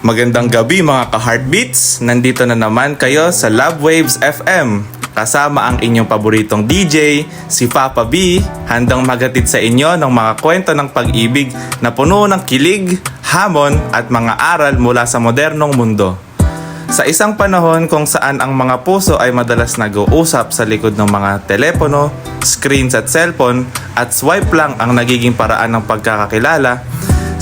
Magandang gabi mga ka-heartbeats! Nandito na naman kayo sa Love Waves FM. Kasama ang inyong paboritong DJ, si Papa B, handang magatid sa inyo ng mga kwento ng pag-ibig na puno ng kilig, hamon at mga aral mula sa modernong mundo. Sa isang panahon kung saan ang mga puso ay madalas nag-uusap sa likod ng mga telepono, screens at cellphone at swipe lang ang nagiging paraan ng pagkakakilala,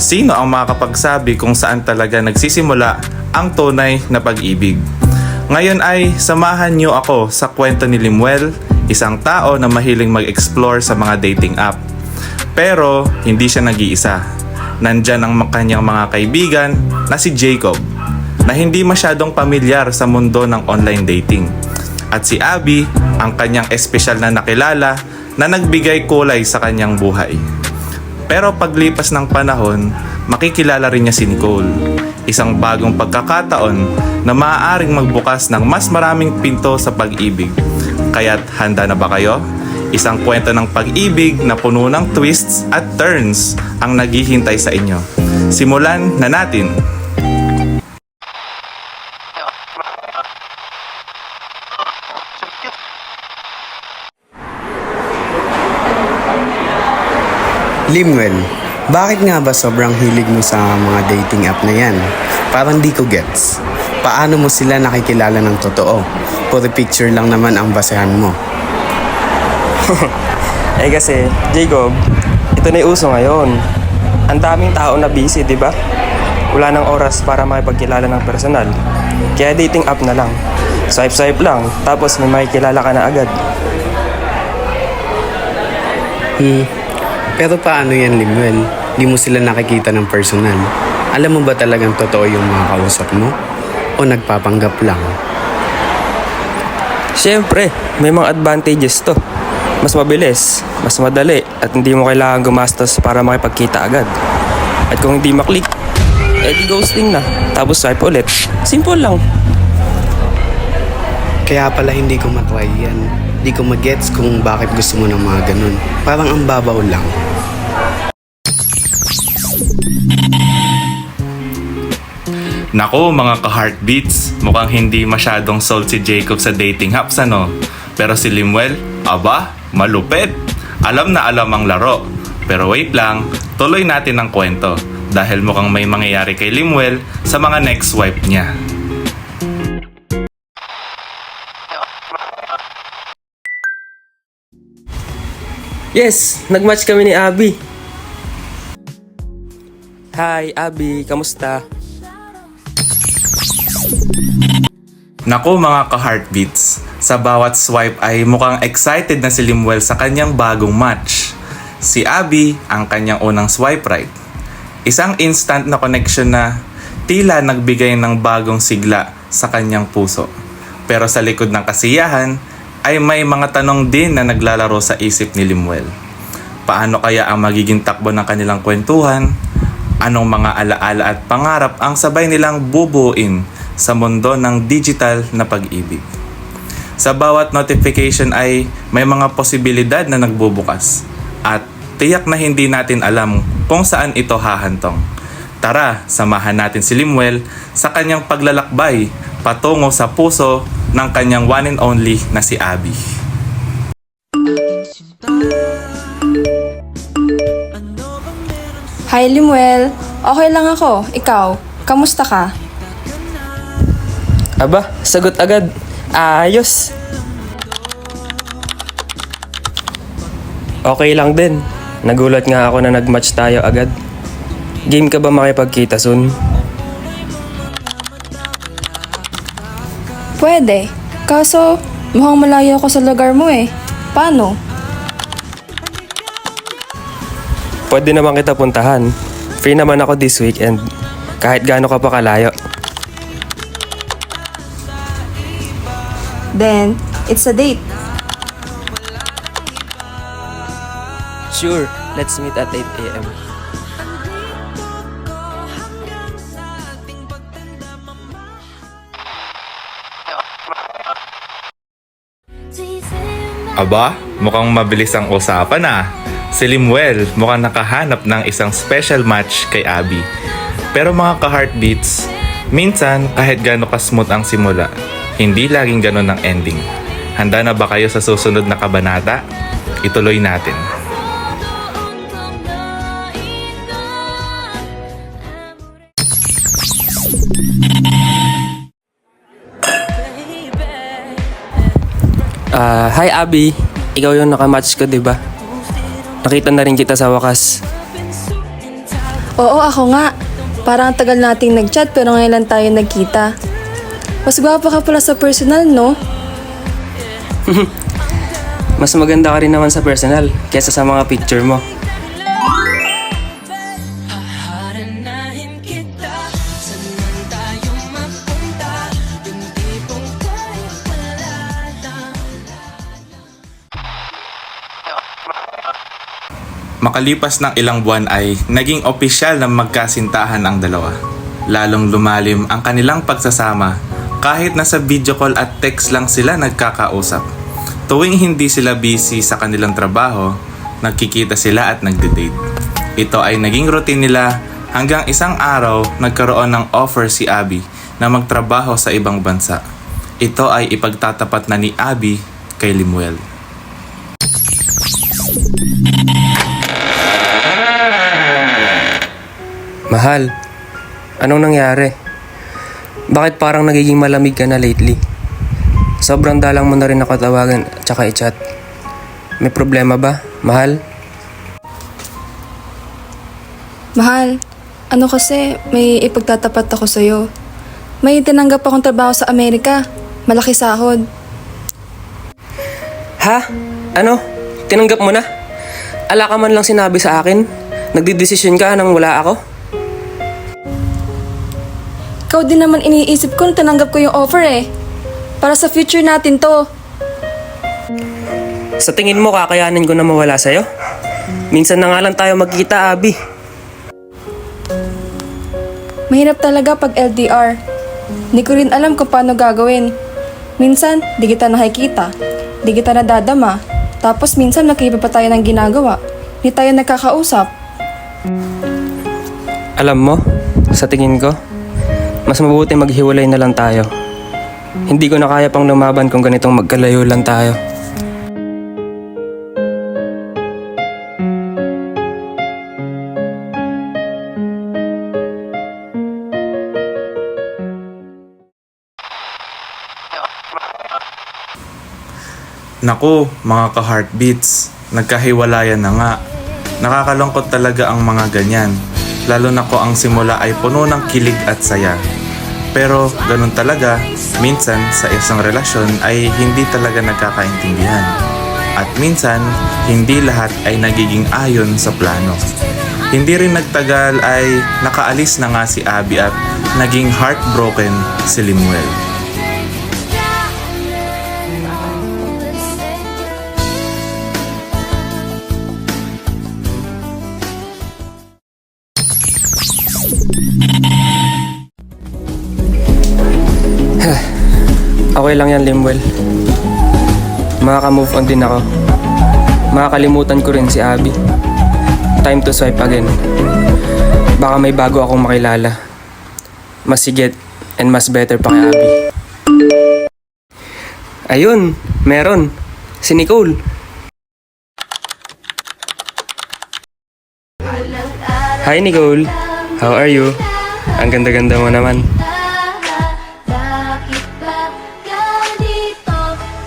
sino ang makakapagsabi kung saan talaga nagsisimula ang tunay na pag-ibig? Ngayon ay samahan niyo ako sa kwento ni Limuel, isang tao na mahiling mag-explore sa mga dating app. Pero hindi siya nag-iisa. Nandyan ang kanyang mga kaibigan na si Jacob, na hindi masyadong pamilyar sa mundo ng online dating. At si Abby, ang kanyang espesyal na nakilala na nagbigay kulay sa kanyang buhay. Pero paglipas ng panahon, makikilala rin niya si Nicole, isang bagong pagkakataon na maaaring magbukas ng mas maraming pinto sa pag-ibig. Kaya't handa na ba kayo? Isang kwento ng pag-ibig na puno ng twists at turns ang naghihintay sa inyo. Simulan na natin! Limuel, bakit nga ba sobrang hilig mo sa mga dating app na yan? Parang di ko gets. Paano mo sila nakikilala ng totoo? Puro picture lang naman ang basehan mo. Kasi, Jacob, ito na yung uso ngayon. Ang daming tao na busy, di ba? Wala nang oras para makipagkilala ng personal. Kaya dating app na lang. Swipe lang, tapos may makikilala ka na agad. Pero paano yan, Limuel? Di mo sila nakikita ng personal. Alam mo ba talagang totoo yung mga kausap mo? O nagpapanggap lang? Siyempre, may mga advantages to. Mas mabilis, mas madali, at hindi mo kailangan gumastos para makipagkita agad. At kung hindi maklik, di ghosting na. Tapos swipe ulit. Simple lang. Kaya pala hindi ko matry yan. Di ko magets kung bakit gusto mo ng mga ganun. Parang ang babaw lang. Naku mga ka-heartbeats, mukhang hindi masyadong sold si Jacob sa dating apps ano. Pero si Limuel, aba, malupit. Alam na alam ang laro. Pero wait lang, tuloy natin ang kwento. Dahil mukhang may mangyayari kay Limuel sa mga next swipe niya. Yes! Nag-match kami ni Abby. Hi, Abby. Kamusta? Naku mga ka-heartbeats, sa bawat swipe ay mukhang excited na si Limuel sa kanyang bagong match. Si Abby ang kanyang unang swipe right. Isang instant na connection na tila nagbigay ng bagong sigla sa kanyang puso. Pero sa likod ng kasiyahan ay may mga tanong din na naglalaro sa isip ni Limuel. Paano kaya ang magiging takbo ng kanilang kwentuhan? Anong mga alaala at pangarap ang sabay nilang bubuuin sa mundo ng digital na pag-ibig? Sa bawat notification ay may mga posibilidad na nagbubukas at tiyak na hindi natin alam kung saan ito hahantong. Tara, samahan natin si Limuel sa kanyang paglalakbay patungo sa puso ng kanyang one and only na si Abby. Hi Limuel, okay lang ako. Ikaw, kamusta ka? Aba, sagot agad. Ayos. Okay lang din. Nagulat nga ako na nag-match tayo agad. Game ka ba makipagkita soon? Pwede. Kaso, mukhang malayo ako sa lugar mo eh. Paano? Pwede naman kita puntahan. Free naman ako this weekend. Kahit gaano ka pa kalayo. Then, it's a date. Sure, let's meet at 8 a.m. Aba, mukhang mabilis ang usapan ah. Si Limuel mukhang nakahanap ng isang special match kay Abby. Pero mga ka-heartbeats, Minsan, kahit gaano ka-smooth ang simula, hindi laging ganon ang ending. Handa na ba kayo sa susunod na kabanata? Ituloy natin. Hi Abby. Ikaw yung nakamatch ko, di ba? Nakita na rin kita sa wakas. Oo, ako nga. Parang ang tagal nating nag-chat pero ngayon lang tayo nagkita. Mas gwapo ka pala sa personal, no? Mas maganda ka rin naman sa personal kesa sa mga picture mo. Makalipas ng ilang buwan ay naging opisyal na magkasintahan ang dalawa. Lalong lumalim ang kanilang pagsasama kahit nasa video call at text lang sila nagkakausap. Tuwing hindi sila busy sa kanilang trabaho, nagkikita sila at nagde-date. Ito ay naging routine nila hanggang isang araw nagkaroon ng offer si Abby na magtrabaho sa ibang bansa. Ito ay ipagtatapat na ni Abby kay Limuel. Mahal, anong nangyari? Bakit parang nagiging malamig ka na lately? Sobrang dalang mo na rin ako tawagan at saka i-chat. May problema ba, mahal? Mahal, ano kasi, may ipagtatapat ako sa'yo. May tinanggap akong trabaho sa Amerika. Malaki sahod. Ha? Ano? Tinanggap mo na? Ala ka man lang sinabi sa akin? Nagdidesisyon ka nang wala ako? Ikaw din naman iniisip ko na tinanggap ko yung offer eh. Para sa future natin to. Sa tingin mo kakayanin ko na mawala sa'yo? Minsan na nga lang tayo magkita, Abby. Mahirap talaga pag LDR. Hindi ko rin alam kung paano gagawin. Minsan, di kita nakikita. Di kita nadadama. Tapos minsan nakiba pa tayo ng ginagawa. Di tayo nagkakausap. Alam mo, sa tingin ko, mas mabuti maghiwalay na lang tayo. Hindi ko na kaya pang lumaban kung ganitong magkalayo lang tayo. Naku, mga ka-heartbeats, nagkahiwalayan na nga. Nakakalungkot talaga ang mga ganyan. Lalo na ko ang simula ay puno ng kilig at saya. Pero ganun talaga, minsan sa isang relasyon ay hindi talaga nagkakaintindihan. At minsan, hindi lahat ay nagiging ayon sa plano. Hindi rin nagtagal ay nakaalis na nga si Abby at naging heartbroken si Limuel. Okay lang yan, Limuel. Makaka-move on din ako. Makakalimutan ko rin si Abby. Time to swipe again. Baka may bago akong makilala. Mas sigit and mas better pa kay Abby. Ayun, meron. Si Nicole. Hi Nicole, how are you? Ang ganda-ganda mo naman. Bakit ba ganito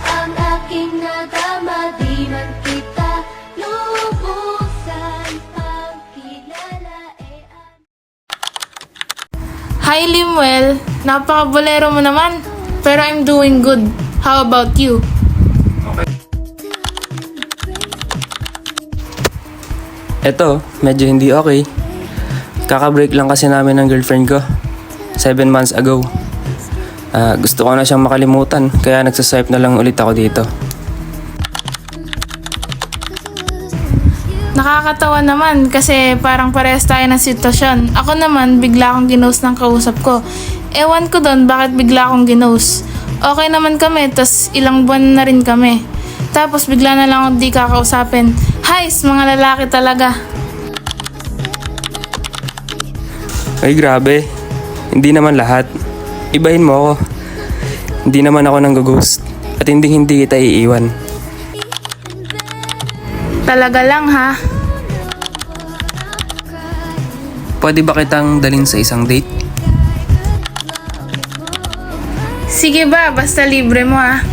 ang aking nadama? Di man kita lubusan pagkilala Hi Limuel, napaka-bolero mo naman. Pero I'm doing good. How about you? Eto, medyo hindi okay. Kaka-break lang kasi namin ng girlfriend ko 7 months ago. Gusto ko na siyang makalimutan, kaya nagsaswipe na lang ulit ako dito. Nakakatawa naman kasi parang parehas tayo ng sitwasyon. Ako naman, bigla akong ginost ng kausap ko. Ewan ko doon bakit bigla akong ginost. Okay naman kami, tas ilang buwan na rin kami. Tapos bigla na lang ako di kakausapin. Hays, mga lalaki talaga. Ay grabe, Hindi naman lahat. Ibahin mo ako. Hindi naman ako nang-ghost. At hindi kita iiwan. Talaga lang ha. Pwede ba kitang dalhin sa isang date? Sige ba, basta libre mo ha.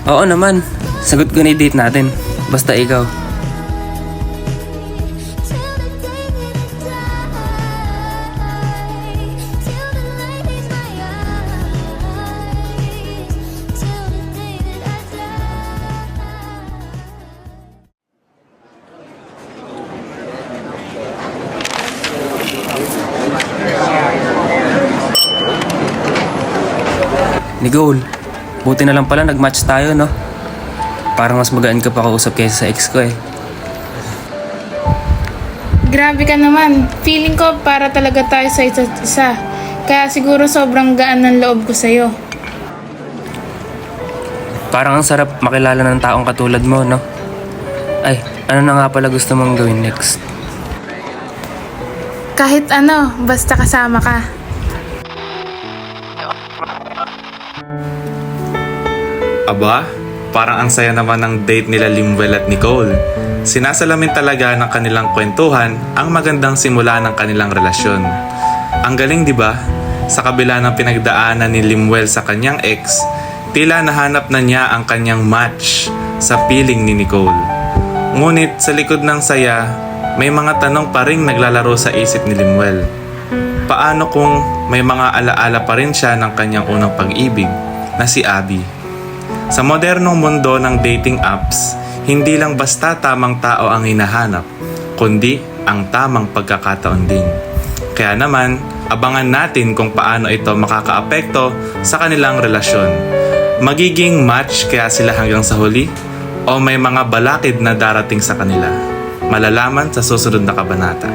Oo naman. Sagot ko na yung date natin. Basta ikaw. Nicole, buti na lang pala nag-match tayo, no? Parang mas magaan ka pa kausap kaysa sa ex ko eh. Grabe ka naman. Feeling ko para talaga tayo sa isa't isa. Kaya siguro sobrang gaan ng loob ko sa'yo. Parang ang sarap makilala ng taong katulad mo, no? Ay, ano na nga pala gusto mong gawin next? Kahit ano, basta kasama ka. Aba, parang ang saya naman ng date nila Limwell at Nicole. Sinasalamin talaga ng kanilang kwentuhan ang magandang simula ng kanilang relasyon. Ang galing, di ba? Sa kabila ng pinagdaanan ni Limwell sa kanyang ex, tila nahanap na niya ang kanyang match sa piling ni Nicole. Ngunit sa likod ng saya, may mga tanong pa ring naglalaro sa isip ni Limwell. Paano kung may mga alaala pa rin siya ng kanyang unang pag-ibig na si Abby? Sa modernong mundo ng dating apps, hindi lang basta tamang tao ang hinahanap, kundi ang tamang pagkakataon din. Kaya naman, abangan natin kung paano ito makakaapekto sa kanilang relasyon. Magiging match kaya sila hanggang sa huli? O may mga balakid na darating sa kanila? Malalaman sa susunod na kabanata.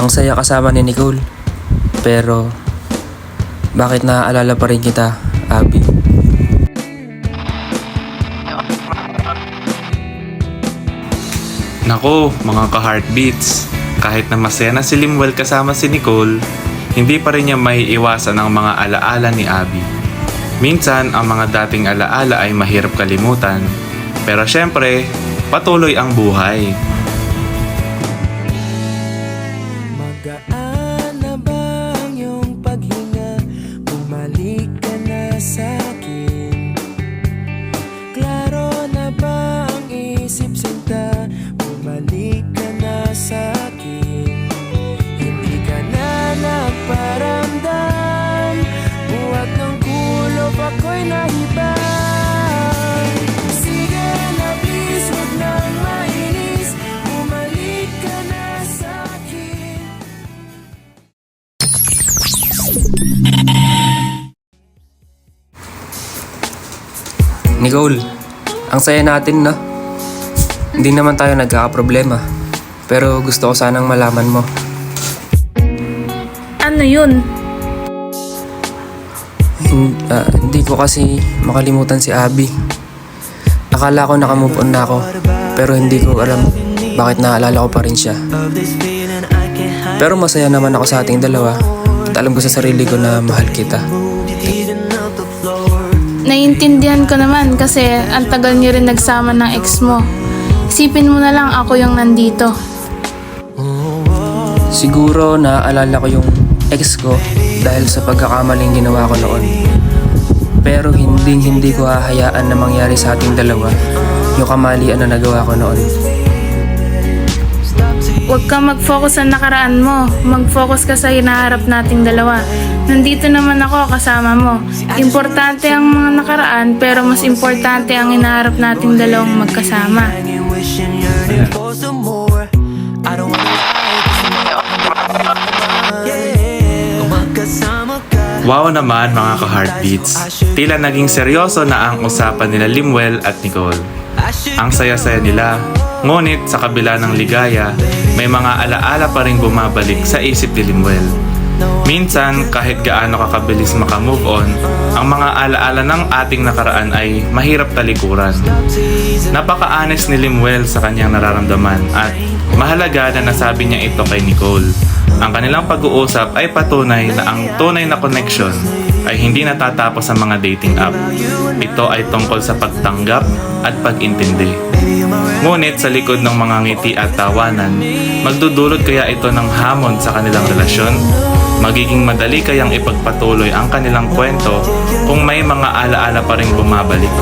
Ang saya kasama ni Nicole. Pero, bakit naaalala pa rin kita, Abby? Nako, mga ka-heartbeats, kahit na masaya na si Limwell kasama si Nicole, hindi pa rin niya maiiwasan ang mga alaala ni Abby. Minsan, ang mga dating alaala ay mahirap kalimutan. Pero syempre, patuloy ang buhay. Magaan na ba ang iyong paghinga? Bumalik ka na sa'kin. Klaro na ba ang isip sinta? Bumalik ka na sa'kin. Hindi ka na nagparamdam. Buhat ng kulop ako'y nahibang. Sige na please, huwag nang mainis. Bumalik ka na sa'kin. Nicole, ang saya natin, no? Hindi naman tayo nagkakaproblema. Pero gusto ko sanang malaman mo. Ano yun? Hindi ko kasi makalimutan si Abby. Akala ko nakamove on na ako. Pero hindi ko alam bakit naalala ko pa rin siya. Pero masaya naman ako sa ating dalawa. At alam ko sa sarili ko na mahal kita. Naiintindihan ko naman kasi ang tagal niyo rin nagsama ng ex mo. Isipin mo na lang ako yung nandito. Siguro naaalala ko yung ex ko dahil sa pagkakamaling ginawa ko noon. Pero hindi ko hahayaan na mangyari sa ating dalawa yung kamalian na nagawa ko noon. Huwag kang mag-focus sa nakaraan mo. Mag-focus ka sa hinaharap nating dalawa. Nandito naman ako kasama mo. Importante ang mga nakaraan pero mas importante ang hinaharap nating dalawang magkasama. Wow naman mga ka-heartbeats. Tila naging seryoso na ang usapan nila Limwell at Nicole. Ang saya-saya nila, Ngunit sa kabila ng ligaya, may mga alaala pa rin bumabalik sa isip ni Limuel. Minsan, kahit gaano kakabilis makamove on, ang mga alaala ng ating nakaraan ay mahirap talikuran. Napaka-honest ni Limuel sa kanyang nararamdaman at mahalaga na nasabi niya ito kay Nicole. Ang kanilang pag-uusap ay patunay na ang tunay na connection ay hindi natatapos sa mga dating app. Ito ay tungkol sa pagtanggap at pag-intindi. Ngunit sa likod ng mga ngiti at tawanan, magdudulot kaya ito ng hamon sa kanilang relasyon? Magiging madali kayang ipagpatuloy ang kanilang kwento kung may mga alaala pa rin bumabalik.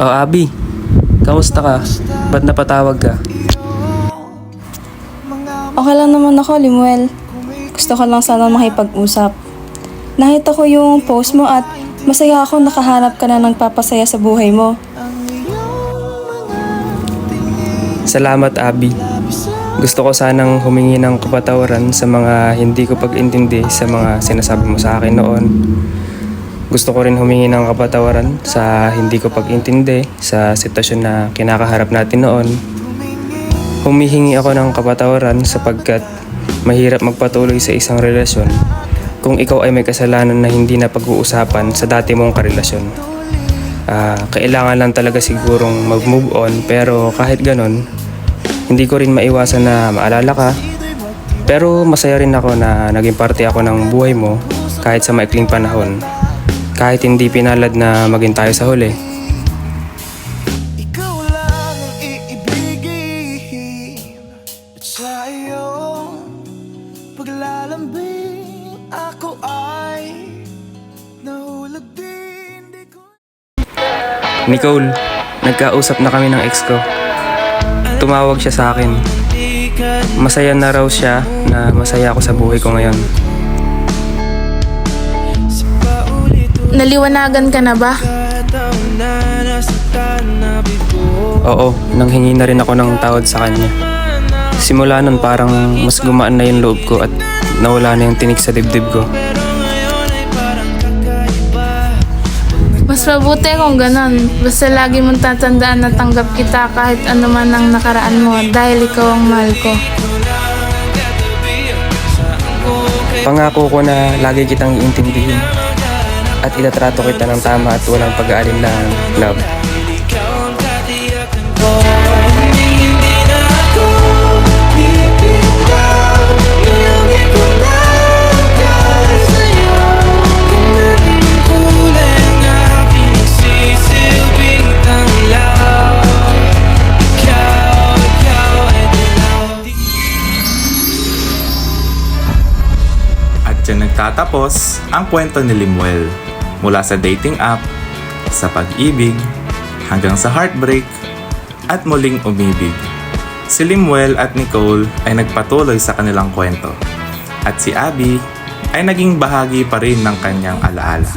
Oh, Abby. Kamusta ka? Ba't napatawag ka? Okay lang naman ako, Limuel. Gusto ko lang sana makipag-usap. Nakita ko yung post mo at masaya ako nakahanap ka na ng papasaya sa buhay mo. Salamat, Abby. Gusto ko sanang humingi ng kapatawaran sa mga hindi ko pag-intindi sa mga sinasabi mo sa akin noon. Gusto ko rin humingi ng kapatawaran sa hindi ko pag-intindi sa sitwasyon na kinakaharap natin noon. Humihingi ako ng kapatawaran sapagkat mahirap magpatuloy sa isang relasyon kung ikaw ay may kasalanan na hindi na pag-uusapan sa dati mong karelasyon. Kailangan lang talaga sigurong mag-move on, pero kahit ganon, hindi ko rin maiwasan na maalala ka. Pero masaya rin ako na naging parte ako ng buhay mo kahit sa maikling panahon. Kahit hindi pinalad na maging tayo sa huli. Ikaw lang ang iibigin at sa iyong paglalambing ako ay nahulog din. Nicole, nagkausap na kami ng ex ko. Tumawag siya sa akin. Masaya na raw siya na masaya ako sa buhay ko ngayon. Naliwanagan ka na ba? Oo, nanghingi na rin ako ng tawad sa kanya. Simula nun parang mas gumaan na yung loob ko at nawala na yung tinik sa dibdib ko. Mas mabuti kung ganon. Basta lagi mong tatandaan na tanggap kita kahit ano man ang nakaraan mo dahil ikaw ang mahal ko. Pangako ko na lagi kitang iintindihin at itatrato kita ng tama at walang pag-aalinlangan, love. At dyan nagtatapos ang kwento ni Limuel. Mula sa dating app, sa pag-ibig, hanggang sa heartbreak, at muling umibig. Si Limuel at Nicole ay nagpatuloy sa kanilang kwento. At si Abby ay naging bahagi pa rin ng kanyang alaala.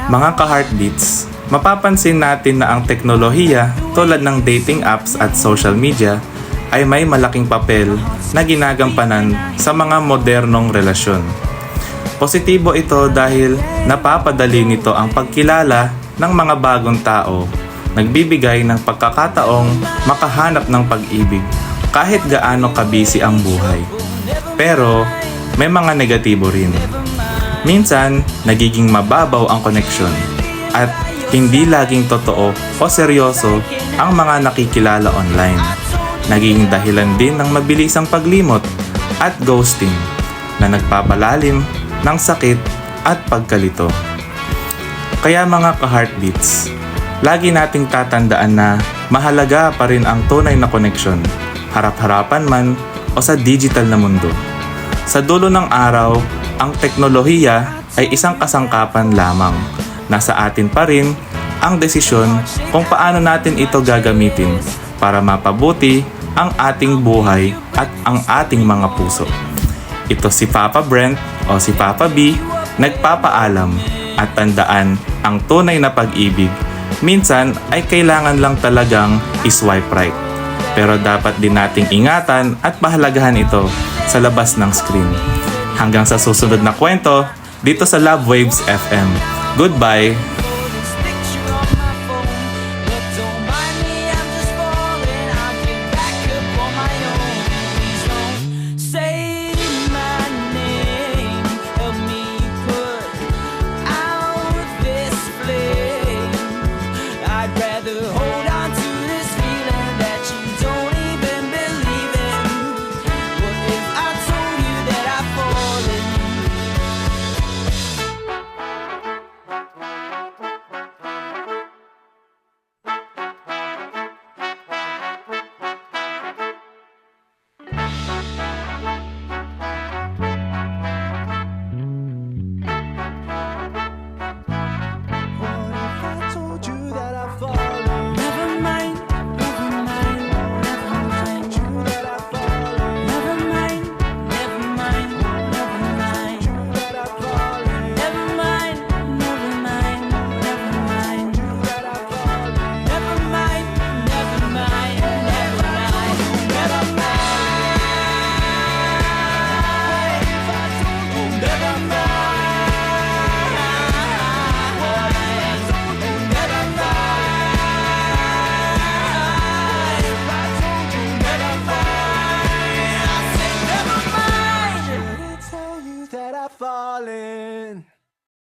Mga ka-heartbeats, mapapansin natin na ang teknolohiya tulad ng dating apps at social media ay may malaking papel na ginagampanan sa mga modernong relasyon. Positibo ito dahil napapadali nito ang pagkilala ng mga bagong tao, nagbibigay ng pagkakataong makahanap ng pag-ibig kahit gaano kabisi ang buhay. Pero may mga negatibo rin. Minsan, nagiging mababaw ang koneksyon at hindi laging totoo o seryoso ang mga nakikilala online. Naging dahilan din ng mabilisang paglimot at ghosting na nagpapalalim ng sakit at pagkalito. Kaya mga ka-heartbeats, lagi nating tatandaan na mahalaga pa rin ang tunay na koneksyon, harap-harapan man o sa digital na mundo. Sa dulo ng araw, ang teknolohiya ay isang kasangkapan lamang. Nasa atin pa rin ang desisyon kung paano natin ito gagamitin para mapabuti ang ating buhay at ang ating mga puso. Ito si Papa Brent o si Papa B, nagpapaalam at tandaan ang tunay na pag-ibig. Minsan ay kailangan lang talagang iswipe right. Pero dapat din nating ingatan at pahalagahan ito sa labas ng screen. Hanggang sa susunod na kwento dito sa Love Waves FM. Goodbye! falling.